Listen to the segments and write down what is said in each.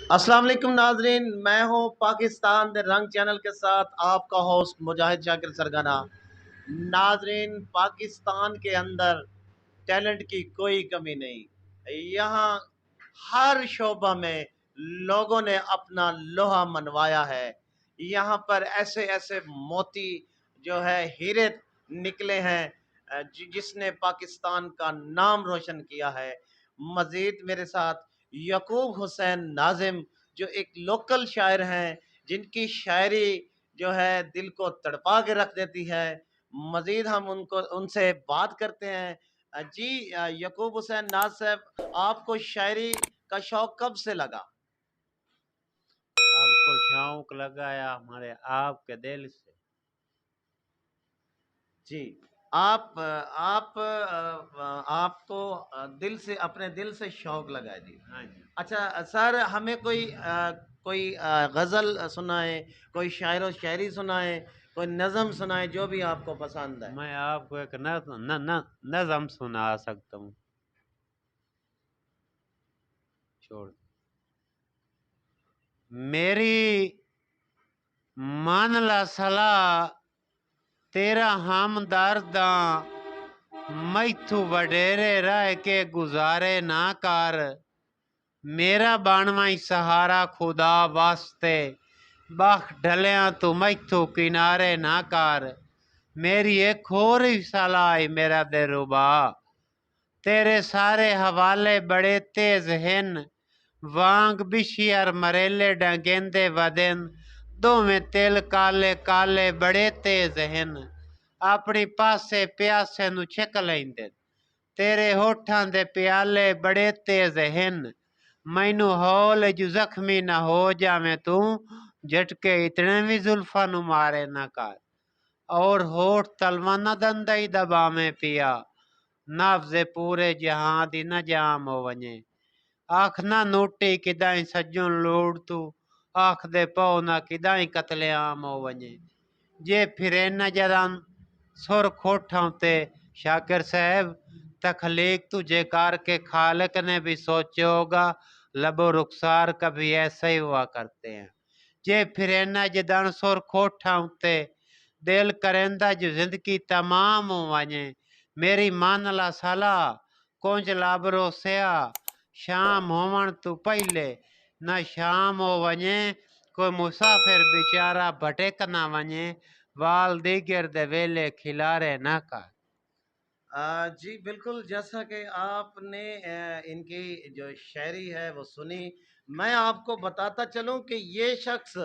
السلام علیکم ناظرین، میں ہوں پاکستان دے رنگ چینل کے ساتھ آپ کا ہوسٹ مجاہد شاکر سرگنا۔ ناظرین، پاکستان کے اندر ٹیلنٹ کی کوئی کمی نہیں۔ یہاں ہر شعبہ میں لوگوں نے اپنا لوہا منوایا ہے۔ یہاں پر ایسے ایسے موتی جو ہے ہیرے نکلے ہیں جس نے پاکستان کا نام روشن کیا ہے۔ مزید میرے ساتھ یعقوب حسین ناظم جو ایک لوکل شاعر ہیں، جن کی شاعری جو ہے دل کو تڑپا کے رکھ دیتی ہے۔ مزید ہم ان سے بات کرتے ہیں۔ جی یعقوب حسین ناز صاحب، آپ کو شاعری کا شوق کب سے لگا؟ آپ کو شوق لگایا ہمارے آپ کے دل سے۔ جی آپ کو دل سے، اپنے دل سے شوق لگا جی۔ ہاں جی، اچھا سر، ہمیں کوئی غزل سنائے، کوئی شاعر و شاعری سنائے، کوئی نظم سنائے، جو بھی آپ کو پسند ہے۔ میں آپ کو ایک نظم سنا سکتا ہوں۔ چھوڑ میری مان لا صلاح تیرا ہم درداں میتھو وڈیرے رہ کے گزارے نہ کر، میرا بانوائی سہارا خدا واسطے بخ ڈلیاں تو میتھو کنارے نہ کر، میری ایک اور ہی صلاح میرا دے ربا، تیرے سارے حوالے بڑے تیز ہن، وانگ بشیر مریلے ڈنگیندے ودن، دو میں تیل کالے کالے بڑے تیز ہن، اپنی پاسے پیاسے نو چھک لیندے، تیرے ہوٹھاں دے پیالے بڑے تیز ہن، مینو ہول جو زخمی نہ ہو جاویں تو جھٹکے اتنے بھی زلفاں نو مارے نہ کر، اور ہوٹ تلواں نہ دندائی دبا میں پیا، نفذ پورے جہاں دی نہ جام ہو ونجے، آنکھ نہ نوٹی کدائیں سجن لوڑ تو، آنکھ دے پاؤ نہ کدائیں قتل عام ہو ونجے، جے پھرے نہ جران سر کھوٹھاں تے شاکر صاحب، تخلیق تجھے کار کے خالق نے بھی سوچے ہوگا، لب و رخسار کبھی ایسے ہی ہوا کرتے ہیں، جے پھرے نہ جدان سر کھوٹھاں تے دل کرندہ جو زندگی تمام ہو ونجے، میری مان لا صلاح کونج لابرو سیا، شام ہومن تو پہلے نہ شام ہو ونجے، کوئی مسافر بیچارہ بھٹک نہ ونجے، وال دیگر دے ویلے کھلارے نہ کر۔ جی بالکل، جیسا کہ آپ نے ان کی جو شاعری ہے وہ سنی، میں آپ کو بتاتا چلوں کہ یہ شخص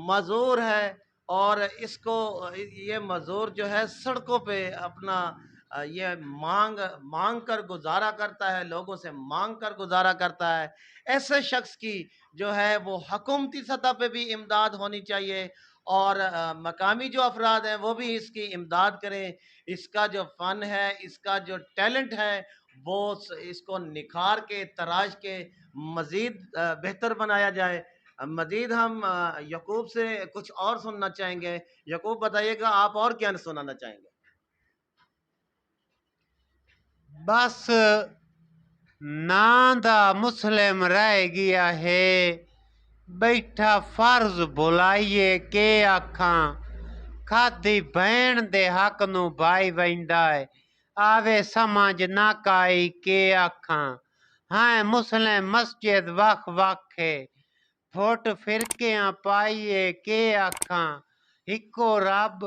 معذور ہے، اور اس کو یہ معذور جو ہے سڑکوں پہ اپنا یہ مانگ کر گزارا کرتا ہے، لوگوں سے مانگ کر گزارا کرتا ہے۔ ایسے شخص کی جو ہے وہ حکومتی سطح پہ بھی امداد ہونی چاہیے، اور مقامی جو افراد ہیں وہ بھی اس کی امداد کریں۔ اس کا جو فن ہے، اس کا جو ٹیلنٹ ہے، وہ اس کو نکھار کے تراش کے مزید بہتر بنایا جائے۔ مزید ہم یعقوب سے کچھ اور سننا چاہیں گے۔ یعقوب بتائیے گا، آپ اور کیا سنانا چاہیں گے؟ بس ناندا مسلم رہ گیا ہے، بیٹھا فرض بھلائیے کے آکھاں، کھادی بہن دے حق نو بھائی ویندا ہے، آوے سمجھ نہ کائی کے آکھاں، ہاں مسلم مسجد وکھ وکھ ہے، پھوٹ فرقیاں پائیے کے آکھاں، ہکو رب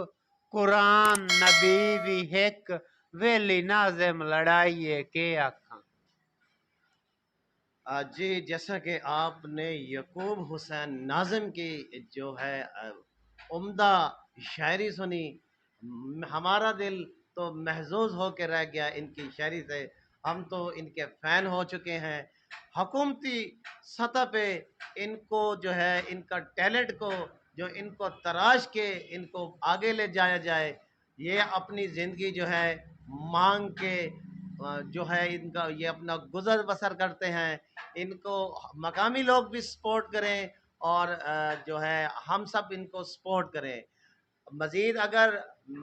قرآن نبی بھی ہک، ویلی ناظم لڑائیے کے آکھاں۔ جی جیسا کہ آپ نے یعقوب حسین ناظم کی جو ہے عمدہ شاعری سنی، ہمارا دل تو محظوظ ہو کے رہ گیا ان کی شاعری سے۔ ہم تو ان کے فین ہو چکے ہیں۔ حکومتی سطح پہ ان کو جو ہے ان کا ٹیلنٹ کو جو ان کو تراش کے ان کو آگے لے جایا جائے۔ یہ اپنی زندگی جو ہے مانگ کے جو ہے ان کا یہ اپنا گزر بسر کرتے ہیں۔ ان کو مقامی لوگ بھی سپورٹ کریں، اور جو ہے ہم سب ان کو سپورٹ کریں۔ مزید اگر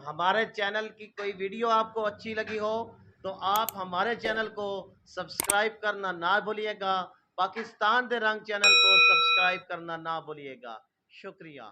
ہمارے چینل کی کوئی ویڈیو آپ کو اچھی لگی ہو تو آپ ہمارے چینل کو سبسکرائب کرنا نہ بھولیے گا، پاکستان دے رنگ چینل کو سبسکرائب کرنا نہ بھولیے گا. شکریہ.